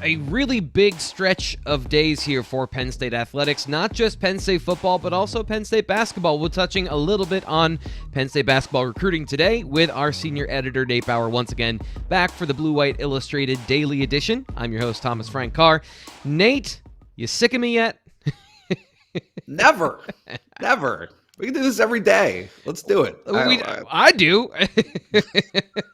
a really big stretch of days here for Penn State athletics, not just Penn State football, but also Penn State basketball. We're touching a little bit on Penn State basketball recruiting today with our senior editor, Nate Bauer, once again back for the Blue White Illustrated Daily Edition. I'm your host, Thomas Frank Carr. Nate, you sick of me yet? Never. We can do this every day. Let's do it. I do.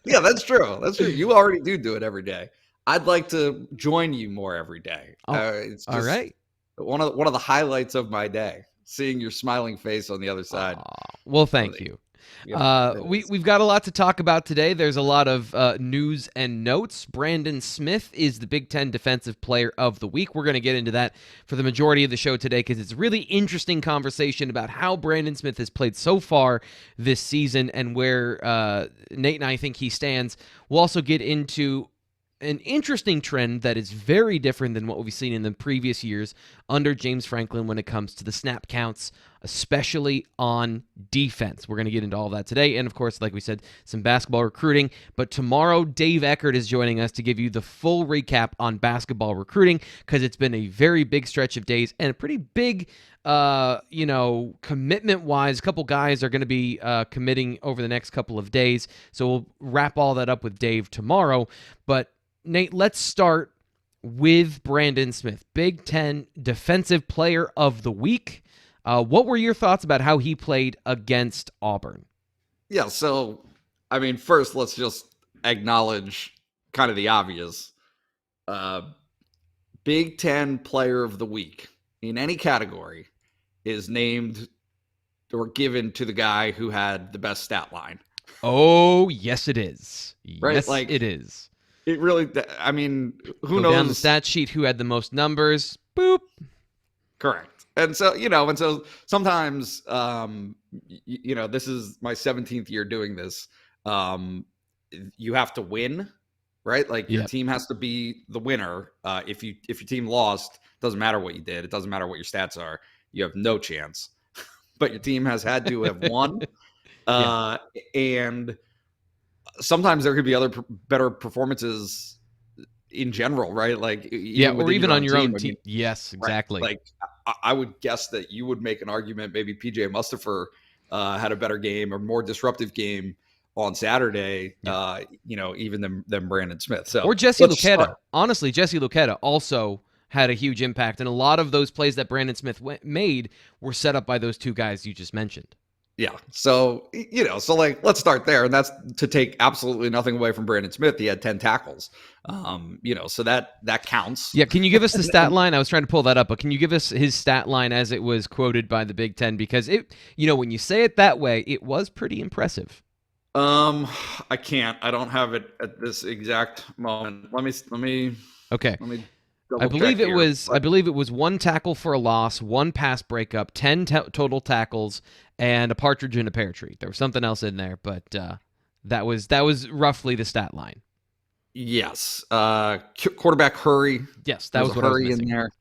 Yeah, that's true. You already do it every day. I'd like to join you more every day. It's just all right. One of the highlights of my day, seeing your smiling face on the other side. Well, thank you. We've got a lot to talk about today. There's a lot of news and notes. Brandon Smith is the Big Ten Defensive Player of the Week. We're going to get into that for the majority of the show today because it's a really interesting conversation about how Brandon Smith has played so far this season and where Nate and I think he stands. We'll also get into an interesting trend that is very different than what we've seen in the previous years under James Franklin when it comes to the snap counts, especially on defense. We're going to get into all of that today. And of course, like we said, some basketball recruiting. But tomorrow, Dave Eckert is joining us to give you the full recap on basketball recruiting because it's been a very big stretch of days and a pretty big commitment-wise, a couple guys are going to be committing over the next couple of days. So we'll wrap all that up with Dave tomorrow. But Nate, let's start with Brandon Smith, Big Ten Defensive Player of the Week. What were your thoughts about how he played against Auburn? Yeah, so, first, let's just acknowledge kind of the obvious. Big Ten Player of the Week in any category is named or given to the guy who had the best stat line. Oh, yes, it is. Right? Yes, it is. It really, who Go knows? down the stat sheet, who had the most numbers. Boop. Correct. And so, sometimes, this is my 17th year doing this. You have to win, right? Like your team has to be the winner. If your team lost, doesn't matter what you did. It doesn't matter what your stats are. You have no chance. But your team has had to have won. And sometimes there could be other better performances in general, right? Like, or even on your own team. Yes, exactly. Right? Like, I would guess that you would make an argument maybe PJ Mustipher had a better game or more disruptive game on Saturday, even than Brandon Smith. So, or Jesse Luketa. Honestly, Jesse Luketa also had a huge impact, and a lot of those plays that Brandon Smith made were set up by those two guys you just mentioned. Yeah. So, let's start there. And that's to take absolutely nothing away from Brandon Smith. He had 10 tackles, so that counts. Yeah. Can you give us the stat line? I was trying to pull that up, but can you give us his stat line as it was quoted by the Big Ten? Because when you say it that way, it was pretty impressive. I can't. I don't have it at this exact moment. Let me. Okay. Let me. I believe it was one tackle for a loss, one pass breakup, 10 total tackles, and a partridge in a pear tree. There was something else in there, but that was roughly the stat line. Yes. Quarterback hurry. Yes, that was what hurry I was missing. in there.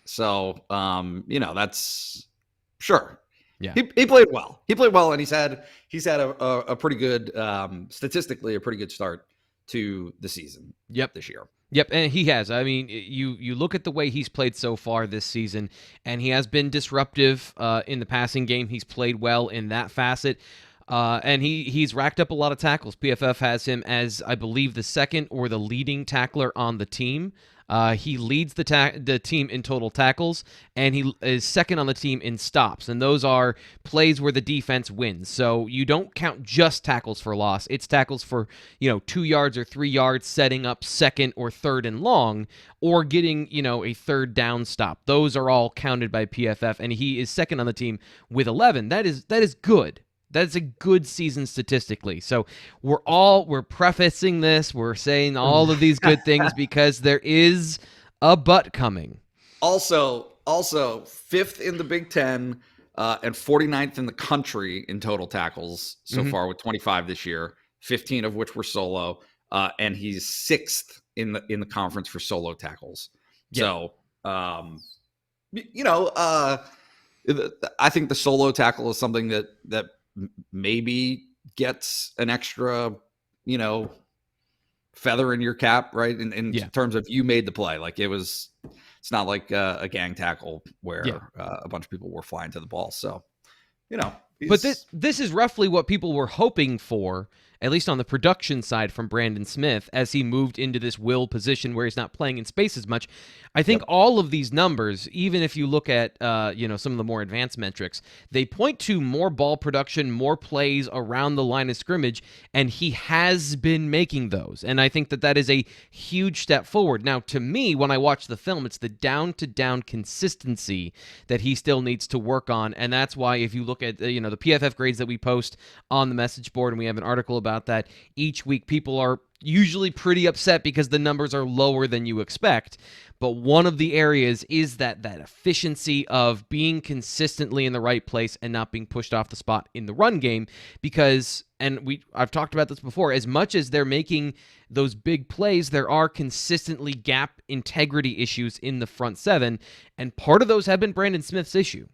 So, that's sure. Yeah. He played well. And he's had a pretty good statistically a pretty good start to the season. This year. Yep, and he has. You look at the way he's played so far this season, and he has been disruptive in the passing game. He's played well in that facet, and he's racked up a lot of tackles. PFF has him as, I believe, the second or the leading tackler on the team. He leads the team in total tackles, and he is second on the team in stops. And those are plays where the defense wins. So you don't count just tackles for loss. It's tackles for 2 yards or 3 yards, setting up second or third and long, or getting a third down stop. Those are all counted by PFF, and he is second on the team with 11. That is good. That's a good season statistically. So we're prefacing this. We're saying all of these good things because there is a but coming. Also, fifth in the Big Ten and 49th in the country in total tackles so far with 25 this year, 15 of which were solo. And he's sixth in the conference for solo tackles. Yeah. So, I think the solo tackle is something that maybe gets an extra, feather in your cap, right? In Yeah. terms of you made the play. Like it's not like a gang tackle where a bunch of people were flying to the ball. So, But this is roughly what people were hoping for, at least on the production side from Brandon Smith, as he moved into this will position where he's not playing in space as much. I think all of these numbers, even if you look at some of the more advanced metrics, they point to more ball production, more plays around the line of scrimmage, and he has been making those. And I think that is a huge step forward. Now, to me, when I watch the film, it's the down-to-down consistency that he still needs to work on, and that's why if you look at the PFF grades that we post on the message board, and we have an article about that each week, people are usually pretty upset because the numbers are lower than you expect. But one of the areas is that efficiency of being consistently in the right place and not being pushed off the spot in the run game. Because, and I've talked about this before, as much as they're making those big plays, there are consistently gap integrity issues in the front seven, and part of those have been Brandon Smith's issue.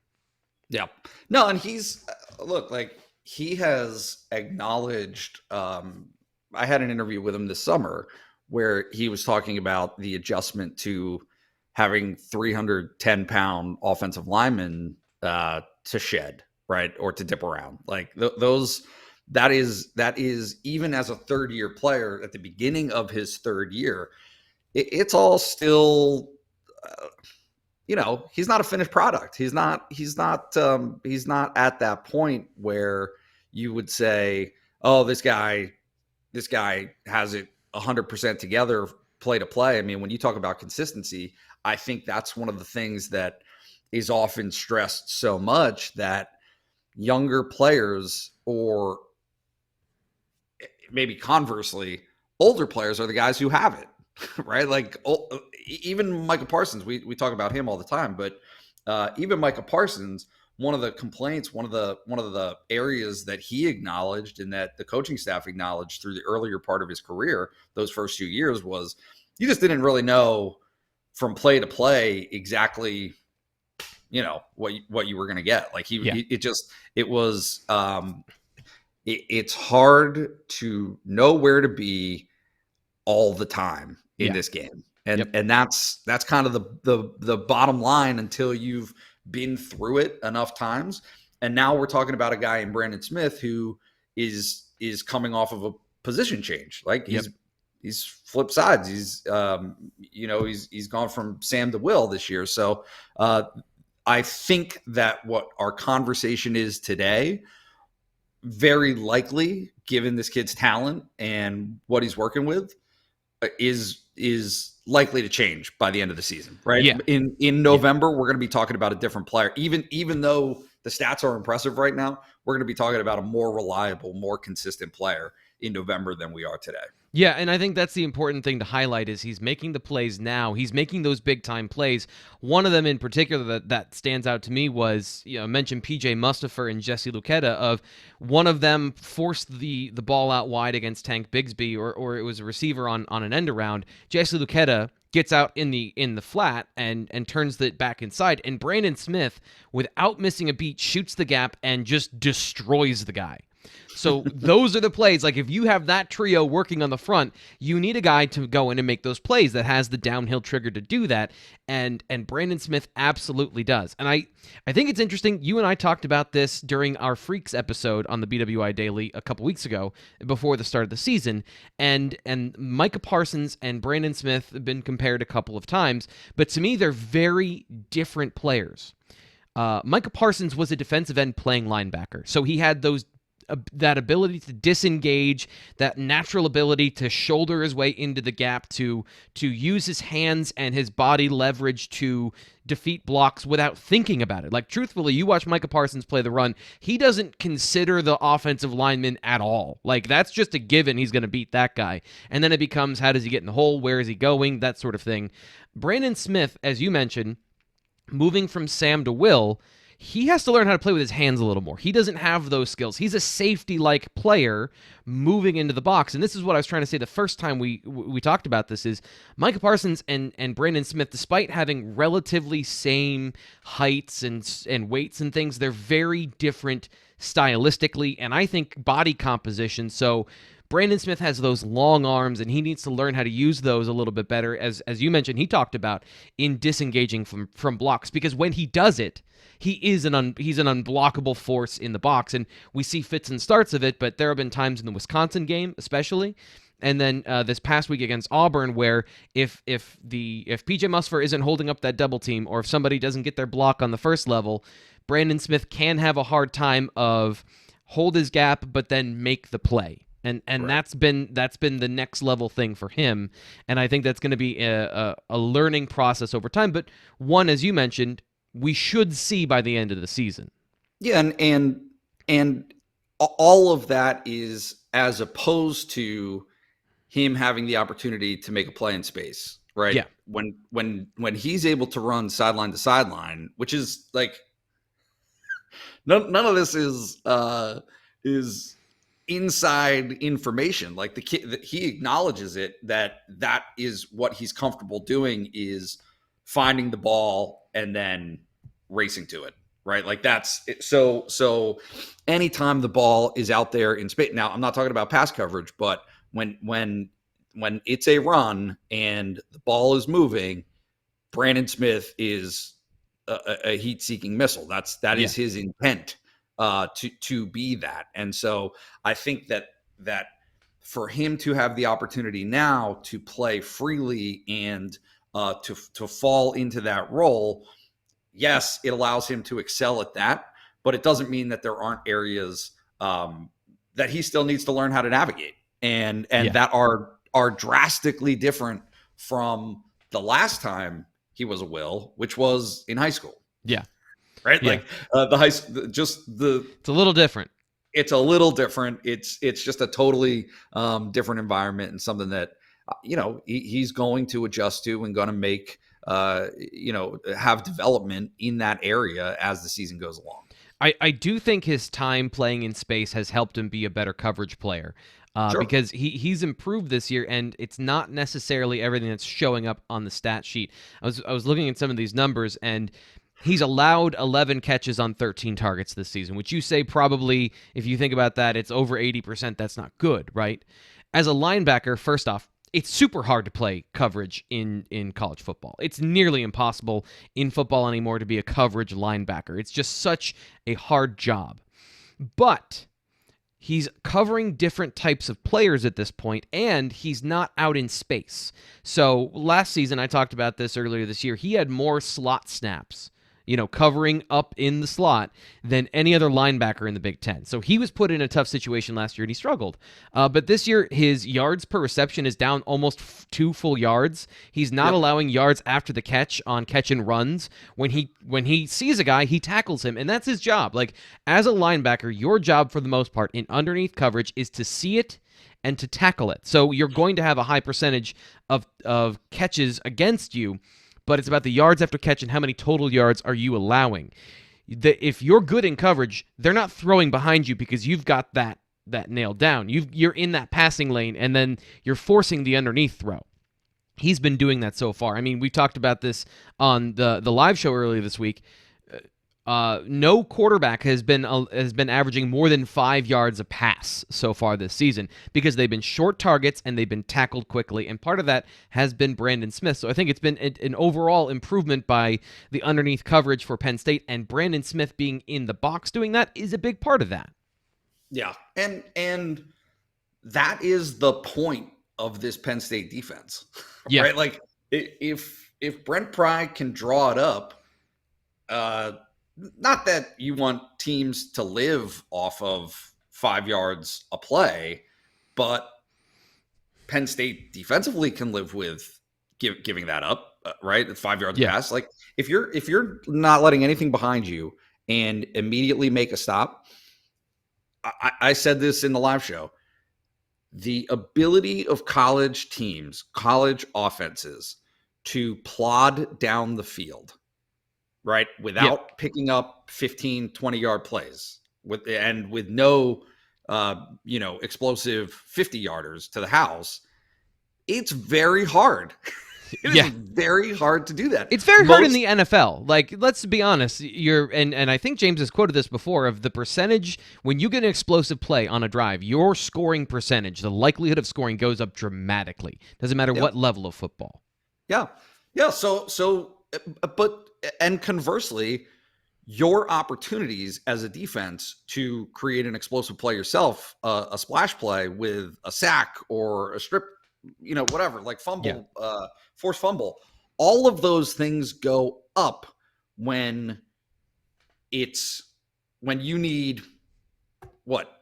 Yeah. No, and he has acknowledged, I had an interview with him this summer where he was talking about the adjustment to having 310-pound offensive linemen to shed, right, or to dip around. Like that is even as a third-year player at the beginning of his third year, it's all still. He's not a finished product. He's not at that point where you would say, oh, this guy has it 100% together play to play. I mean, when you talk about consistency, I think that's one of the things that is often stressed so much, that younger players, or maybe conversely, older players, are the guys who have it. Right? Like even Micah Parsons, we talk about him all the time, but even Micah Parsons, one of the complaints, one of the areas that he acknowledged and that the coaching staff acknowledged through the earlier part of his career, those first few years, was you just didn't really know from play to play exactly, what you were going to get. Like it's hard to know where to be all the time in this game. And that's kind of the bottom line until you've been through it enough times. And now we're talking about a guy in Brandon Smith who is coming off of a position change. Like he's flipped sides. He's he's gone from Sam to Will this year. So I think that what our conversation is today, very likely, given this kid's talent and what he's working with, is likely to change by the end of the season, right? Yeah. In November, we're going to be talking about a different player. Even though the stats are impressive right now, we're going to be talking about a more reliable, more consistent player in November than we are today. Yeah, and I think that's the important thing to highlight is he's making the plays now. He's making those big-time plays. One of them in particular that stands out to me was, I mentioned P.J. Mustipher and Jesse Luketa, of one of them forced the ball out wide against Tank Bigsby, or it was a receiver on an end around. Jesse Luketa gets out in the flat and turns it back inside, and Brandon Smith, without missing a beat, shoots the gap and just destroys the guy. So those are the plays. Like, if you have that trio working on the front, you need a guy to go in and make those plays that has the downhill trigger to do that. And Brandon Smith absolutely does. And I think it's interesting. You and I talked about this during our Freaks episode on the BWI Daily a couple weeks ago, before the start of the season. And Micah Parsons and Brandon Smith have been compared a couple of times, but to me, they're very different players. Micah Parsons was a defensive end playing linebacker, so he had that ability to disengage, that natural ability to shoulder his way into the gap, to use his hands and his body leverage to defeat blocks without thinking about it. Like, truthfully, you watch Micah Parsons play the run, he doesn't consider the offensive lineman at all. Like, that's just a given. He's going to beat that guy. And then it becomes, how does he get in the hole? Where is he going? That sort of thing. Brandon Smith, as you mentioned, moving from Sam to Will, he has to learn how to play with his hands a little more. He doesn't have those skills. He's a safety-like player moving into the box. And this is what I was trying to say the first time we talked about this, is Micah Parsons and Brandon Smith, despite having relatively same heights and weights and things, they're very different stylistically, and I think body composition. So Brandon Smith has those long arms, and he needs to learn how to use those a little bit better. As you mentioned, he talked about in disengaging from blocks, because when he does it, he's an unblockable force in the box, and we see fits and starts of it. But there have been times in the Wisconsin game, especially, and then this past week against Auburn, where if PJ Musfer isn't holding up that double team, or if somebody doesn't get their block on the first level, Brandon Smith can have a hard time of hold his gap, but then make the play. And right. that's been the next level thing for him. And I think that's going to be a learning process over time. But one, as you mentioned, we should see by the end of the season. Yeah, and all of that is as opposed to him having the opportunity to make a play in space, right? Yeah. When he's able to run sideline to sideline, which is like none of this is inside information. Like the kid, he acknowledges it that is what he's comfortable doing, is finding the ball and then racing to it, right? Like that's it. So anytime the ball is out there in space. Now, I'm not talking about pass coverage, but when it's a run and the ball is moving, Brandon Smith is a heat-seeking missile. That is his intent to be that. And so I think that for him to have the opportunity now to play freely and to fall into that role, yes, it allows him to excel at that, but it doesn't mean that there aren't areas that he still needs to learn how to navigate. And that are drastically different from the last time he was a Will, which was in high school. Yeah. Right. Yeah. Like the high, just the, it's a little different. It's a little different. It's just a totally different environment, and something that, he's going to adjust to and going to make, have development in that area as the season goes along. I do think his time playing in space has helped him be a better coverage player. Sure. Because he's improved this year, and it's not necessarily everything that's showing up on the stat sheet. I was looking at some of these numbers, and he's allowed 11 catches on 13 targets this season, which you say probably, if you think about that, it's over 80%. That's not good, right? As a linebacker, first off, it's super hard to play coverage in college football. It's nearly impossible in football anymore to be a coverage linebacker. It's just such a hard job. But he's covering different types of players at this point, and he's not out in space. So last season, I talked about this earlier this year, he had more slot snaps, covering up in the slot than any other linebacker in the Big Ten. So he was put in a tough situation last year, and he struggled. But this year, his yards per reception is down almost 2 full yards. He's not allowing yards after the catch on catch and runs. When he sees a guy, he tackles him, and that's his job. Like, as a linebacker, your job for the most part in underneath coverage is to see it and to tackle it. So you're going to have a high percentage of catches against you, but it's about the yards after catch and how many total yards are you allowing. If you're good in coverage, they're not throwing behind you because you've got that nailed down. You're in that passing lane, and then you're forcing the underneath throw. He's been doing that so far. I mean, we talked about this on the live show earlier this week. No quarterback has been averaging more than 5 yards a pass so far this season, because they've been short targets and they've been tackled quickly, and part of that has been Brandon Smith. So I think it's been an overall improvement by the underneath coverage for Penn State, and Brandon Smith being in the box doing that is a big part of that. Yeah, and that is the point of this Penn State defense. Yeah. Right? Like, if Brent Pry can draw it up, not that you want teams to live off of 5 yards a play, but Penn State defensively can live with giving that up, right? The 5 yards pass. Like, if you're not letting anything behind you and immediately make a stop, I said this in the live show, the ability of college teams, college offenses to plod down the field, right, without picking up 15, 20-yard plays with no explosive 50-yarders to the house, it's very hard. It is very hard to do that. It's very hard in the NFL. Like, let's be honest. And I think James has quoted this before of the percentage when you get an explosive play on a drive, your scoring percentage, the likelihood of scoring goes up dramatically. Doesn't matter what level of football. Yeah. But conversely, your opportunities as a defense to create an explosive play yourself, a splash play with a sack or a strip, whatever, like fumble, forced fumble, all of those things go up when you need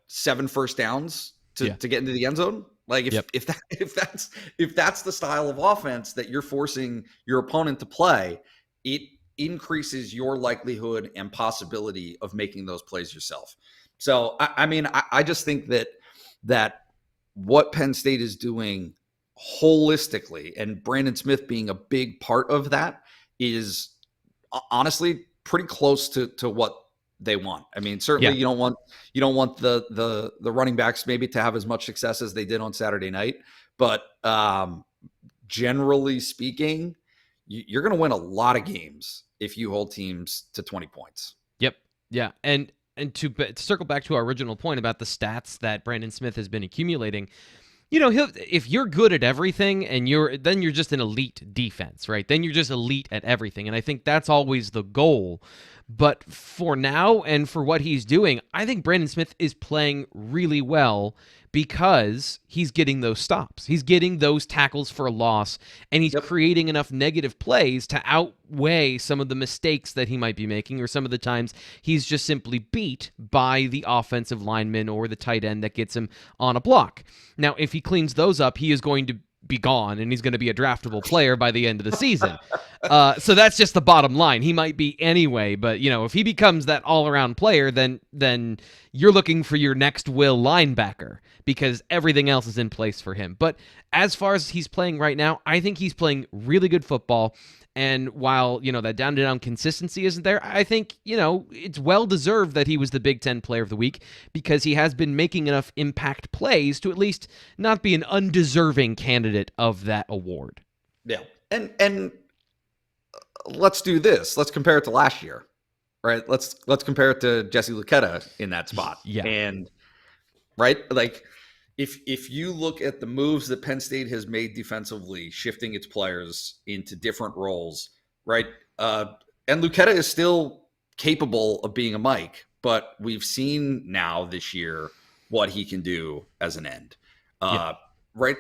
7 first downs to get into the end zone. Like if that's the style of offense that you're forcing your opponent to play, it increases your likelihood and possibility of making those plays yourself. So I just think that what Penn State is doing holistically, and Brandon Smith being a big part of that, is honestly pretty close to what they want. I mean, certainly you don't want the running backs maybe to have as much success as they did on Saturday night, but generally speaking, you're going to win a lot of games if you hold teams to 20 points. Yep. Yeah. And to circle back to our original point about the stats that Brandon Smith has been accumulating, if you're good at everything then you're just an elite defense, right? Then you're just elite at everything. And I think that's always the goal. But for now and for what he's doing, I think Brandon Smith is playing really well because he's getting those stops. He's getting those tackles for a loss, and he's creating enough negative plays to outweigh some of the mistakes that he might be making, or some of the times he's just simply beat by the offensive lineman or the tight end that gets him on a block. Now, if he cleans those up, he is going to be gone, and he's going to be a draftable player by the end of the season. So that's just the bottom line. He might be anyway, but if he becomes that all-around player, then you're looking for your next Will linebacker, because everything else is in place for him. But as far as he's playing right now, I think he's playing really good football. And while, that down-to-down consistency isn't there, I think, it's well-deserved that he was the Big Ten Player of the Week, because he has been making enough impact plays to at least not be an undeserving candidate of that award. Yeah. And let's do this. Let's compare it to last year, right? Let's compare it to Jesse Luketa in that spot. Yeah. And, right, like, if you look at the moves that Penn State has made defensively, shifting its players into different roles, right? And Luketa is still capable of being a Mike, but we've seen now this year what he can do as an end. Right?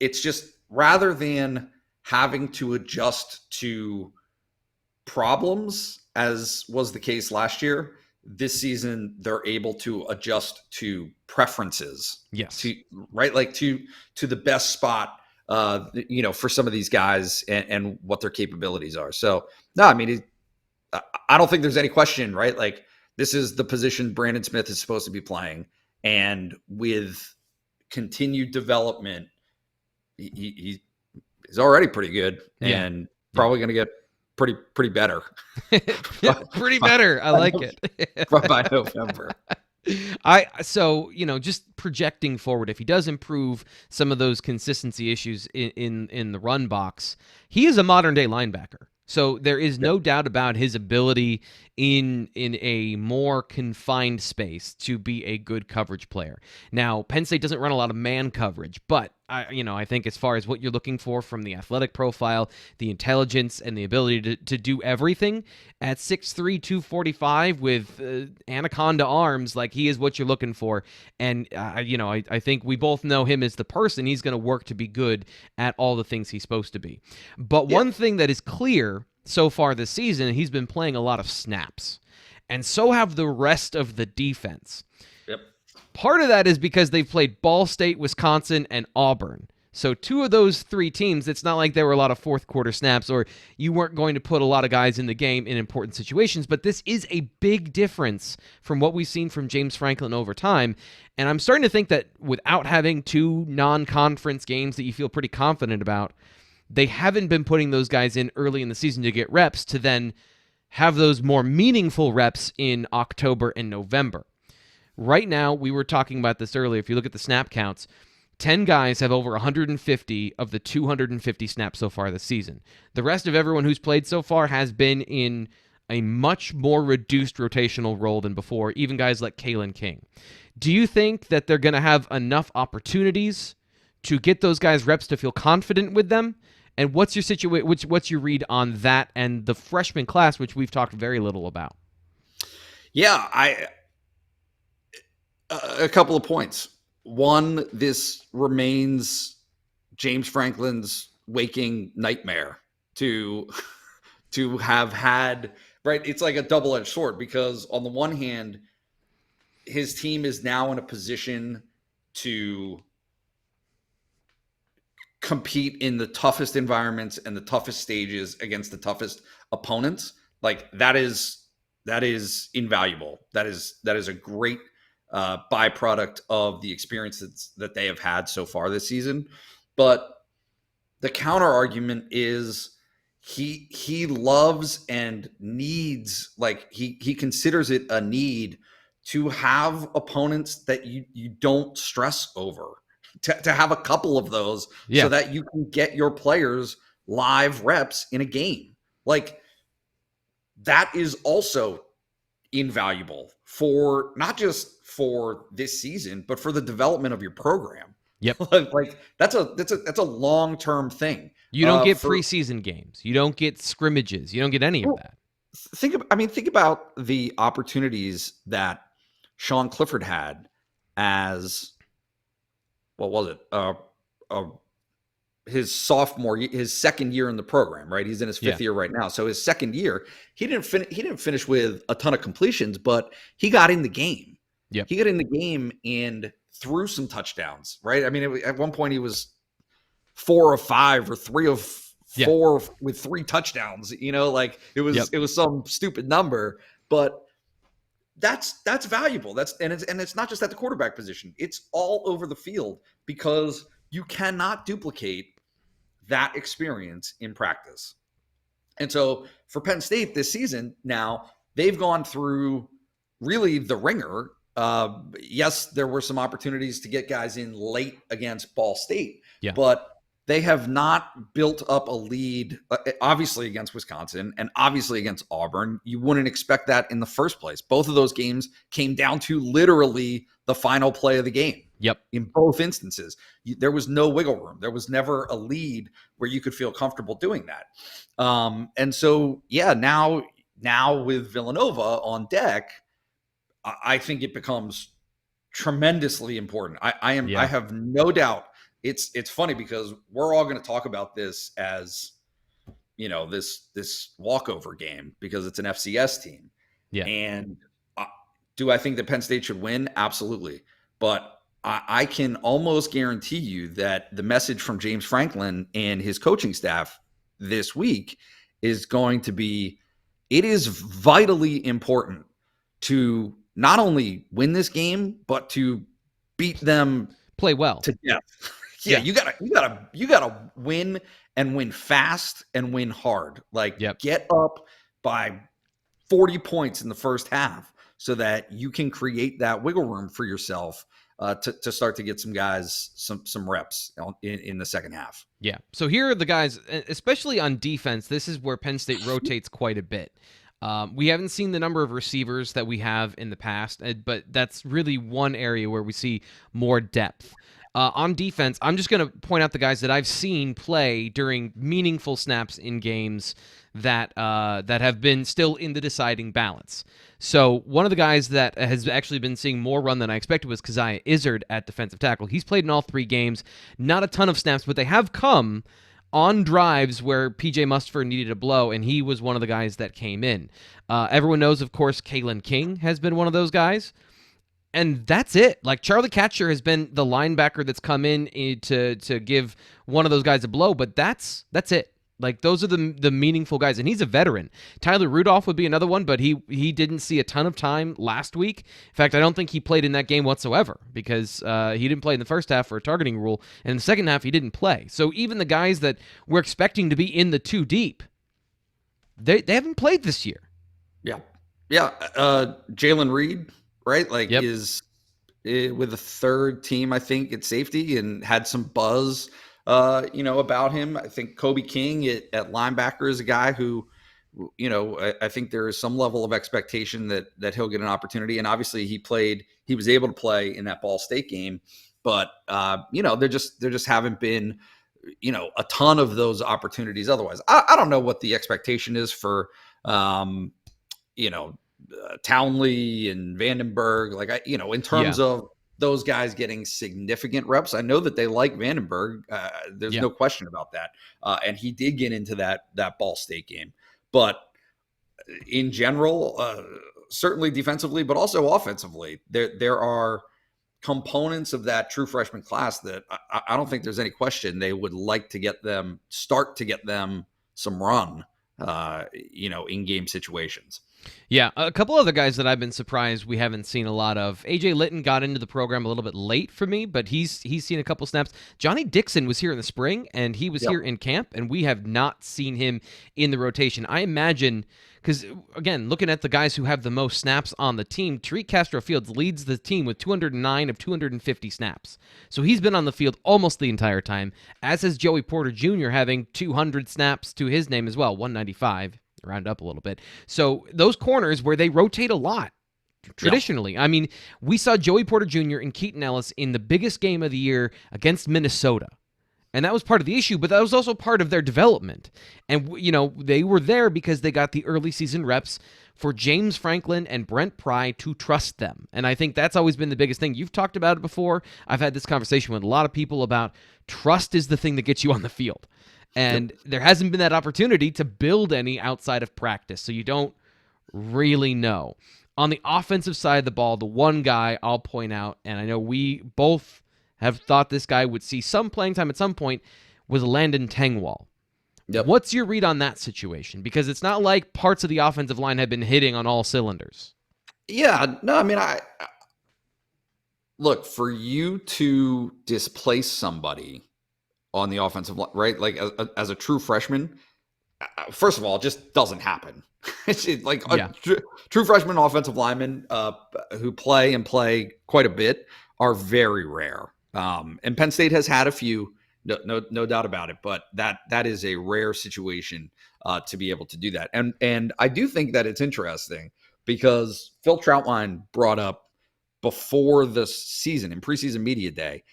It's just, rather than having to adjust to problems, as was the case last year, this season they're able to adjust to preferences. Yes. To the best spot, for some of these guys and what their capabilities are. So no, I don't think there's any question, right? Like, this is the position Brandon Smith is supposed to be playing, and with continued development, he's already pretty good, and probably going to get pretty better. Pretty better. I like it. By November. Just projecting forward, if he does improve some of those consistency issues in the run box, he is a modern day linebacker. So there is no doubt about his ability in a more confined space to be a good coverage player. Now, Penn State doesn't run a lot of man coverage, but I think as far as what you're looking for from the athletic profile, the intelligence, and the ability to do everything at 6'3", 245 with anaconda arms, like, he is what you're looking for. And I think we both know him as the person. He's going to work to be good at all the things he's supposed to be. But one thing that is clear so far this season, he's been playing a lot of snaps, and so have the rest of the defense. Yep. Part of that is because they've played Ball State, Wisconsin, and Auburn. So 2 of those 3 teams, it's not like there were a lot of fourth quarter snaps, or you weren't going to put a lot of guys in the game in important situations, but this is a big difference from what we've seen from James Franklin over time. And I'm starting to think that without having 2 non-conference games that you feel pretty confident about, they haven't been putting those guys in early in the season to get reps, to then have those more meaningful reps in October and November. Right now, we were talking about this earlier. If you look at the snap counts, 10 guys have over 150 of the 250 snaps so far this season. The rest of everyone who's played so far has been in a much more reduced rotational role than before, even guys like Kalen King. Do you think that they're going to have enough opportunities to get those guys reps to feel confident with them? And what's your what's your read on that and the freshman class, which we've talked very little about? Yeah, a couple of points. One, this remains James Franklin's waking nightmare to have had, right? It's like a double-edged sword, because on the one hand, his team is now in a position to compete in the toughest environments and the toughest stages against the toughest opponents. Like that is invaluable. That is a great byproduct of the experiences that they have had so far this season. But the counter argument is he loves and needs, like he considers it a need to have opponents that you don't stress over, to have a couple of those, so that you can get your players live reps in a game. Like that is also invaluable for not just for this season, but for the development of your program. Yep. Like that's a long-term thing. You don't get preseason games. You don't get scrimmages. You don't get any of that. Think about the opportunities that Sean Clifford had as, what was it? His second year in the program, right? He's in his fifth year right now. So his second year, he didn't finish with a ton of completions, but he got in the game. Yeah, he got in the game and threw some touchdowns, right? I mean, at one point he was 4 of 5 or 3 of 4 with 3 touchdowns. You know, like it was some stupid number, but that's valuable. It's not just at the quarterback position. It's all over the field, because you cannot duplicate that experience in practice. And so for Penn State this season, now they've gone through really the ringer. Yes, there were some opportunities to get guys in late against Ball State, but they have not built up a lead, obviously against Wisconsin and obviously against Auburn. You wouldn't expect that in the first place. Both of those games came down to literally the final play of the game. Yep. In both instances, there was no wiggle room. There was never a lead where you could feel comfortable doing that. And so, now with Villanova on deck, I think it becomes tremendously important. I have no doubt. It's funny because we're all going to talk about this as, you know, this walkover game because it's an FCS team. Yeah. And do I think that Penn State should win? Absolutely. But I can almost guarantee you that the message from James Franklin and his coaching staff this week is going to be, it is vitally important to not only win this game, but to beat them, play well to death. You gotta win, and win fast and win hard. Like get up by 40 points in the first half so that you can create that wiggle room for yourself to start to get some guys some reps in the second half. Yeah. So here are the guys, especially on defense. This is where Penn State rotates quite a bit. We haven't seen the number of receivers that we have in the past, but that's really one area where we see more depth. On defense, I'm just going to point out the guys that I've seen play during meaningful snaps in games that have been still in the deciding balance. So one of the guys that has actually been seeing more run than I expected was Keziah Izzard at defensive tackle. He's played in all 3 games, not a ton of snaps, but they have come on drives where PJ Mustipher needed a blow, and he was one of the guys that came in. Everyone knows, of course, Kalen King has been one of those guys. And that's it. Like, Charlie Katcher has been the linebacker that's come in to give one of those guys a blow, but that's it. Like, those are the meaningful guys, and he's a veteran. Tyler Rudolph would be another one, but he didn't see a ton of time last week. In fact, I don't think he played in that game whatsoever because he didn't play in the first half for a targeting rule, and in the second half he didn't play. So even the guys that we're expecting to be in the 2 deep, they haven't played this year. Yeah. Jalen Reed, right? Like is with a third team, I think, at safety, and had some buzz, about him. I think Kobe King at linebacker is a guy who, I think there is some level of expectation that he'll get an opportunity. And obviously he was able to play in that Ball State game, but there just haven't been, a ton of those opportunities otherwise. I don't know what the expectation is for, Townley and Vandenberg, in terms of those guys getting significant reps. I know that they like Vandenberg. There's no question about that. And he did get into that Ball State game, but in general, certainly defensively, but also offensively, there are components of that true freshman class that I don't think there's any question they would like to get them some run, in game situations. Yeah, a couple other guys that I've been surprised we haven't seen a lot of. AJ Litton got into the program a little bit late for me, but he's seen a couple snaps. Johnny Dixon was here in the spring, and he was here in camp, and we have not seen him in the rotation. I imagine, because, again, looking at the guys who have the most snaps on the team, Tariq Castro-Fields leads the team with 209 of 250 snaps. So he's been on the field almost the entire time, as has Joey Porter Jr. having 200 snaps to his name as well, 195. Round up a little bit. So those corners where they rotate a lot traditionally. Yeah. I mean, we saw Joey Porter Jr. and Keaton Ellis in the biggest game of the year against Minnesota. And that was part of the issue, but that was also part of their development. And, they were there because they got the early season reps for James Franklin and Brent Pry to trust them. And I think that's always been the biggest thing. You've talked about it before. I've had this conversation with a lot of people about trust is the thing that gets you on the field. And there hasn't been that opportunity to build any outside of practice, so you don't really know. On the offensive side of the ball, the one guy I'll point out, and I know we both have thought this guy would see some playing time at some point, was Landon Tengwall. Yep. What's your read on that situation? Because it's not like parts of the offensive line have been hitting on all cylinders. Yeah, no, I mean, look, for you to displace somebody on the offensive line, right? Like as a true freshman, first of all, it just doesn't happen. It's like true freshman offensive linemen who play quite a bit are very rare. And Penn State has had a few, no doubt about it, but that is a rare situation to be able to do that. And I do think that it's interesting because Phil Trautwein brought up before the season in preseason media day,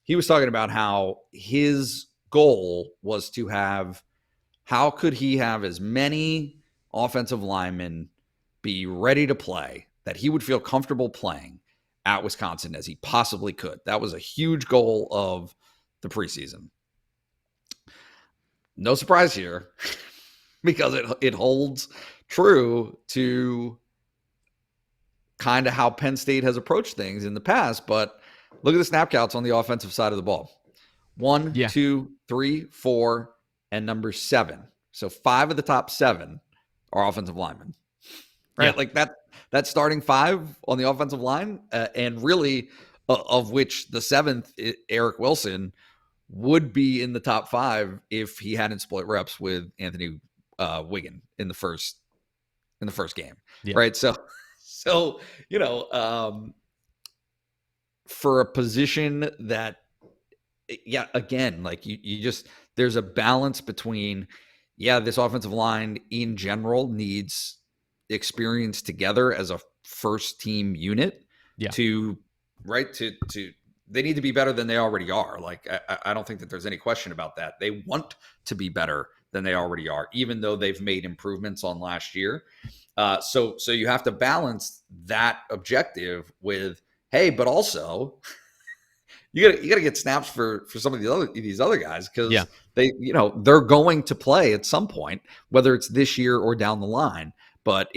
he was talking about how his goal was to how could he have as many offensive linemen be ready to play that he would feel comfortable playing at Wisconsin as he possibly could. That was a huge goal of the preseason. No surprise here because it holds true to kind of how Penn State has approached things in the past, but look at the snap counts on the offensive side of the ball. 1, 2, 3, 4, and number 7. So 5 of the top 7 are offensive linemen, right? Yeah. Like that starting 5 on the offensive line, and really of which the 7th, Eric Wilson, would be in the top 5 if he hadn't split reps with Anthony Wiggin in the first game, right? So for a position that, again, like you just, there's a balance between, this offensive line in general needs experience together as a first team unit to they need to be better than they already are. Like, I don't think that there's any question about that. They want to be better than they already are, even though they've made improvements on last year. So you have to balance that objective with, hey, but also you gotta get snaps for some of these other guys because they're going to play at some point, whether it's this year or down the line. But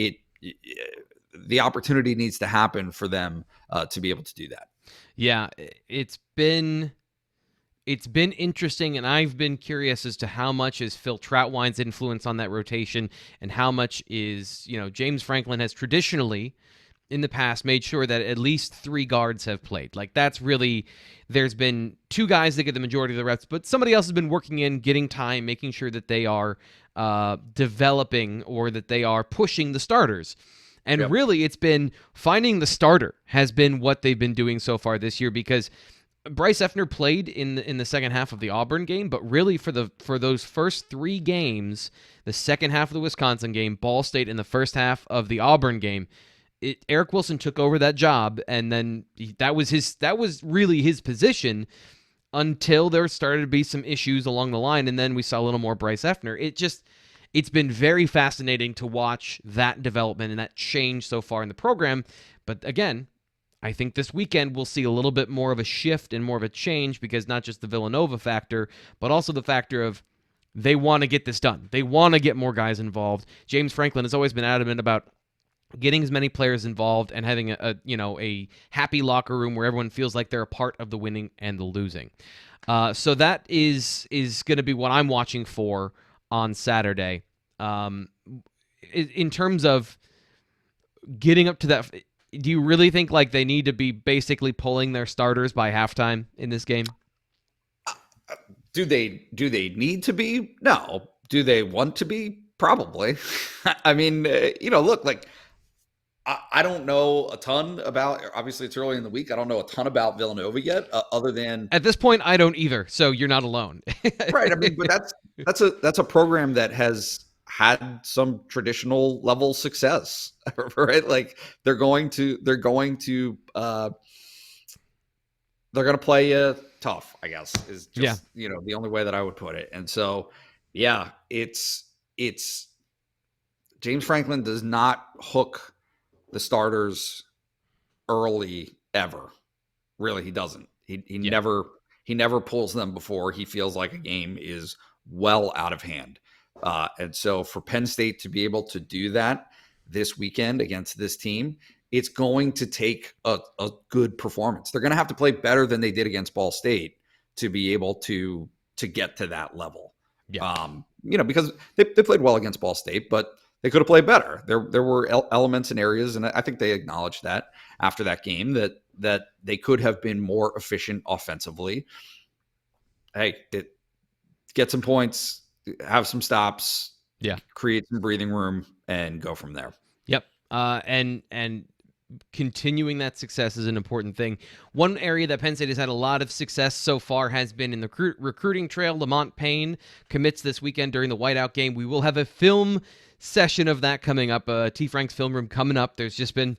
the opportunity needs to happen for them to be able to do that. Yeah, it's been interesting, and I've been curious as to how much is Phil Trautwein's influence on that rotation and how much is, James Franklin has traditionally in the past made sure that at least 3 guards have played. Like, that's really, there's been 2 guys that get the majority of the reps, but somebody else has been working in, getting time, making sure that they are developing or that they are pushing the starters. And really, it's been finding the starter has been what they've been doing so far this year, because Bryce Effner played in the second half of the Auburn game, but really for those first 3 games, the second half of the Wisconsin game, Ball State, in the first half of the Auburn game, Eric Wilson took over that job, and then that was really his position until there started to be some issues along the line, and then we saw a little more Bryce Effner. It's been very fascinating to watch that development and that change so far in the program. But again, I think this weekend we'll see a little bit more of a shift and more of a change, because not just the Villanova factor, but also the factor of they want to get this done. They want to get more guys involved. James Franklin has always been adamant about getting as many players involved and having a happy locker room where everyone feels like they're a part of the winning and the losing. So that is going to be what I'm watching for on Saturday. In terms of getting up to that, do you really think like they need to be basically pulling their starters by halftime in this game? Do they need to be? No. Do they want to be? Probably. I mean, look, like, I don't know a ton about, obviously it's early in the week, I don't know a ton about Villanova yet, other than... At this point, I don't either, so you're not alone. Right, I mean, but that's a program that has had some traditional level success, right? Like, they're going to play tough, I guess, is just, the only way that I would put it. And so, yeah, it's James Franklin does not hook the starters early ever. Really, he doesn't. He never pulls them before he feels like a game is well out of hand. And so for Penn State to be able to do that this weekend against this team, it's going to take a good performance. They're going to have to play better than they did against Ball State to be able to get to that level. Yeah. Because they played well against Ball State, but they could have played better. There were elements and areas, and I think they acknowledged that after that game, that they could have been more efficient offensively. Hey, get some points, have some stops, create some breathing room, and go from there. Yep. And continuing that success is an important thing. One area that Penn State has had a lot of success so far has been in the recruiting trail. Lamont Payne commits this weekend during the whiteout game. We will have a film session of that coming up. T. Frank's film room coming up. There's just been a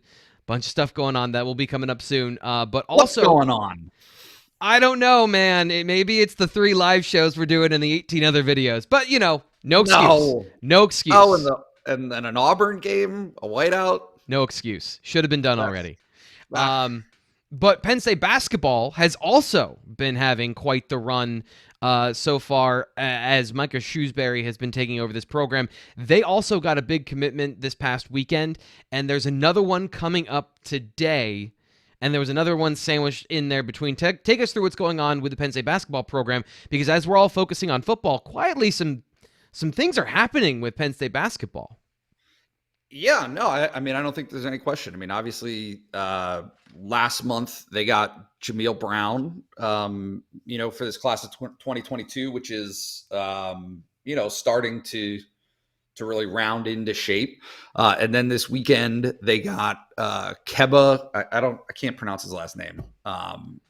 bunch of stuff going on that will be coming up soon. But also, what's going on? I don't know, man. Maybe it's the 3 live shows we're doing and the 18 other videos. But no excuse. No excuse. Oh, and then an Auburn game, a whiteout. No excuse. Should have been done already. But Penn State basketball has also been having quite the run so far, as Micah Shrewsbury has been taking over this program. They also got a big commitment this past weekend, and there's another one coming up today, and there was another one sandwiched in there between. Take us through what's going on with the Penn State basketball program, because as we're all focusing on football, quietly some things are happening with Penn State basketball. Yeah, no, I mean, I don't think there's any question. I mean, obviously, last month they got Jameel Brown, for this class of 2022, which is, starting to really round into shape. And then this weekend they got Keba. I can't pronounce his last name.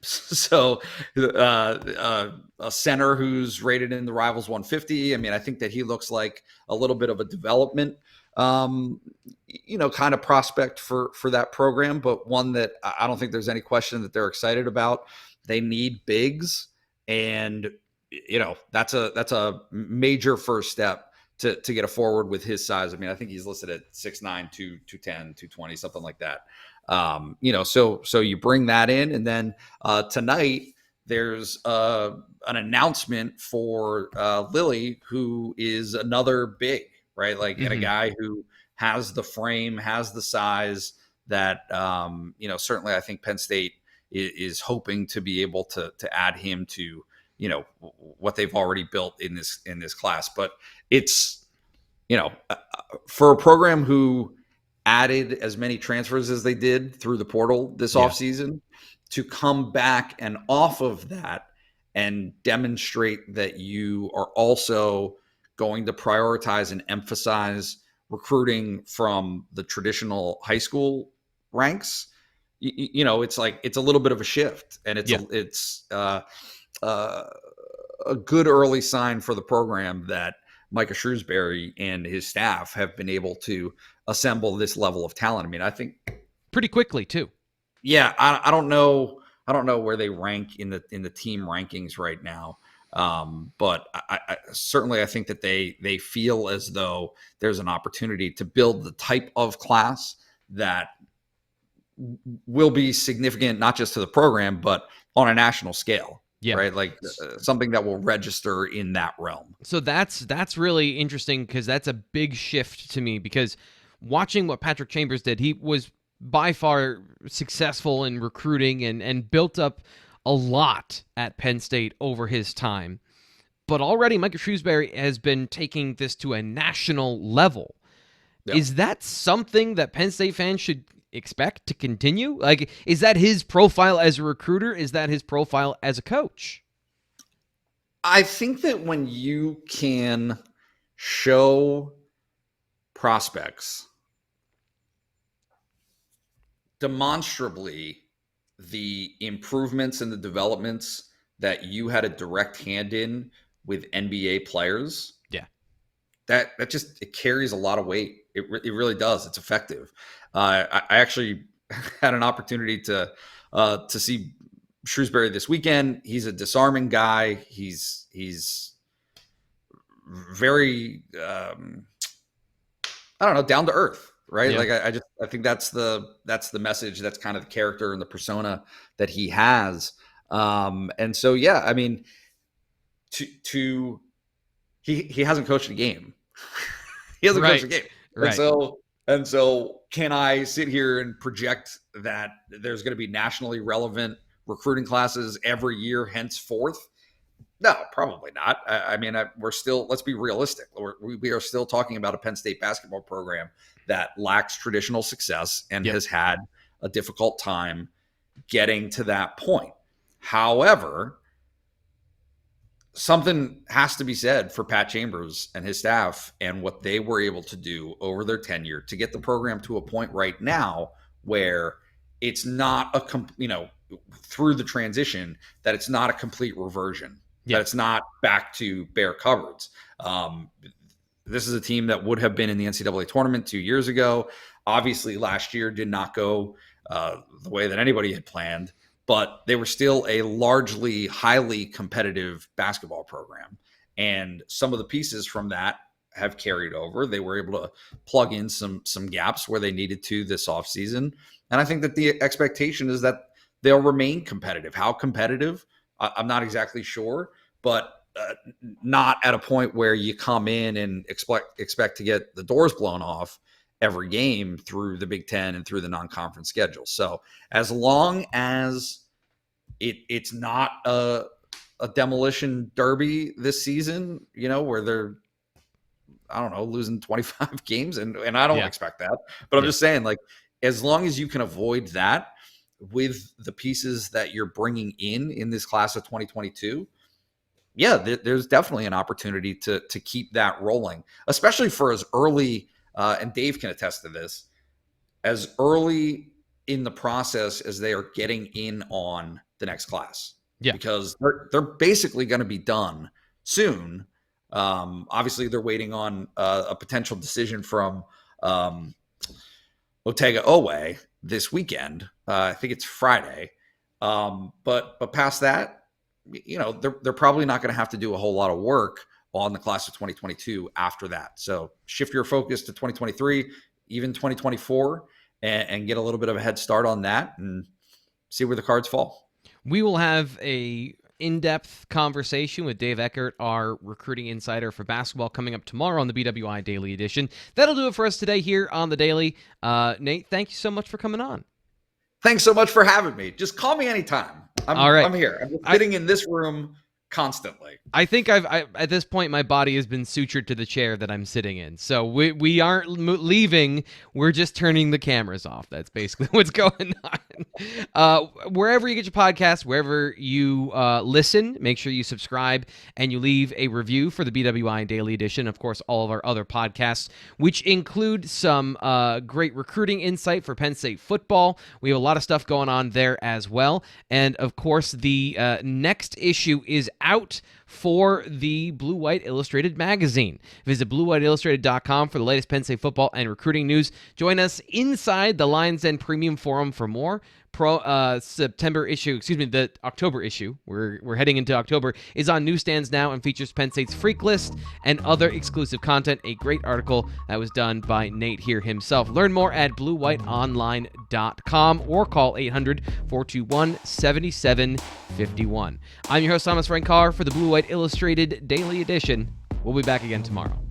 So a center who's rated in the Rivals 150. I mean, I think that he looks like a little bit of a development kind of prospect for that program, but one that I don't think there's any question that they're excited about. They need bigs, and that's a major first step to get a forward with his size. I mean, I think he's listed at 6'9", 210, 220, something like that. So you bring that in, and then tonight there's an announcement for Lilly, who is another big. Right. Like, and a guy who has the frame, has the size that, certainly I think Penn State is hoping to be able to add him to, what they've already built in this class. But it's, for a program who added as many transfers as they did through the portal this offseason, to come back and off of that and demonstrate that you are also going to prioritize and emphasize recruiting from the traditional high school ranks, it's like it's a little bit of a shift, and it's a good early sign for the program that Micah Shrewsbury and his staff have been able to assemble this level of talent. I mean, I think pretty quickly too. Yeah, I don't know. I don't know where they rank in the team rankings right now. But I certainly I think that they feel as though there's an opportunity to build the type of class that will be significant, not just to the program, but on a national scale. Yeah. Right. Like something that will register in that realm. So that's really interesting, because that's a big shift to me, because watching what Patrick Chambers did, he was by far successful in recruiting and built up a lot at Penn State over his time. But already Micah Shrewsbury has been taking this to a national level. Yep. Is that something that Penn State fans should expect to continue? Like, is that his profile as a recruiter? Is that his profile as a coach? I think that when you can show prospects demonstrably the improvements and the developments that you had a direct hand in with NBA players, that just, it carries a lot of weight. It really does. It's effective. I actually had an opportunity to see Shrewsbury this weekend. He's a disarming guy. He's very I don't know, down to earth, right? Yeah. Like I think that's the message. That's kind of the character and the persona that he has. And so yeah, I mean, he hasn't coached a game. He hasn't coached a game. Right. And so can I sit here and project that there's going to be nationally relevant recruiting classes every year henceforth? No, probably not. I mean, we're still, let's be realistic. We are still talking about a Penn State basketball program that lacks traditional success and has had a difficult time getting to that point. However, something has to be said for Pat Chambers and his staff and what they were able to do over their tenure to get the program to a point right now where it's not through the transition, that it's not a complete reversion, that it's not back to bare cupboards. This is a team that would have been in the NCAA tournament 2 years ago. Obviously, last year did not go the way that anybody had planned, but they were still a largely highly competitive basketball program. And some of the pieces from that have carried over. They were able to plug in some gaps where they needed to this offseason. And I think that the expectation is that they'll remain competitive. How competitive? I'm not exactly sure, but not at a point where you come in and expect to get the doors blown off every game through the Big Ten and through the non-conference schedule. So as long as it's not a demolition derby this season, where they're, I don't know, losing 25 games, and I don't expect that, but I'm just saying, like, as long as you can avoid that with the pieces that you're bringing in this class of 2022, there's definitely an opportunity to keep that rolling, especially for as early, and Dave can attest to this, as early in the process as they are getting in on the next class. Because they're basically going to be done soon. Obviously, they're waiting on a potential decision from Otega Owe this weekend. I think it's Friday. But past that, they're probably not going to have to do a whole lot of work on the class of 2022 after that. So shift your focus to 2023, even 2024, and get a little bit of a head start on that and see where the cards fall. We will have a in-depth conversation with Dave Eckert, our recruiting insider for basketball, coming up tomorrow on the BWI Daily Edition. That'll do it for us today here on the Daily. Nate, thank you so much for coming on. Thanks so much for having me. Just call me anytime. I'm here. I'm just sitting in this room constantly. I think at this point, my body has been sutured to the chair that I'm sitting in. So we aren't leaving. We're just turning the cameras off. That's basically what's going on. Wherever you get your podcast, wherever you listen, make sure you subscribe and you leave a review for the BWI Daily Edition. Of course, all of our other podcasts, which include some great recruiting insight for Penn State football. We have a lot of stuff going on there as well. And of course, the next issue is out for the Blue White Illustrated magazine. Visit bluewhiteillustrated.com for the latest Penn State football and recruiting news. Join us inside the Lions Den Premium Forum for more. The October issue, we're heading into October, is on newsstands now and features Penn State's Freak List and other exclusive content. A great article that was done by Nate here himself. Learn more at bluewhiteonline.com or call 800-421-7751. I'm your host, Thomas Frank Carr, for the Blue White Illustrated Daily Edition. We'll be back again tomorrow.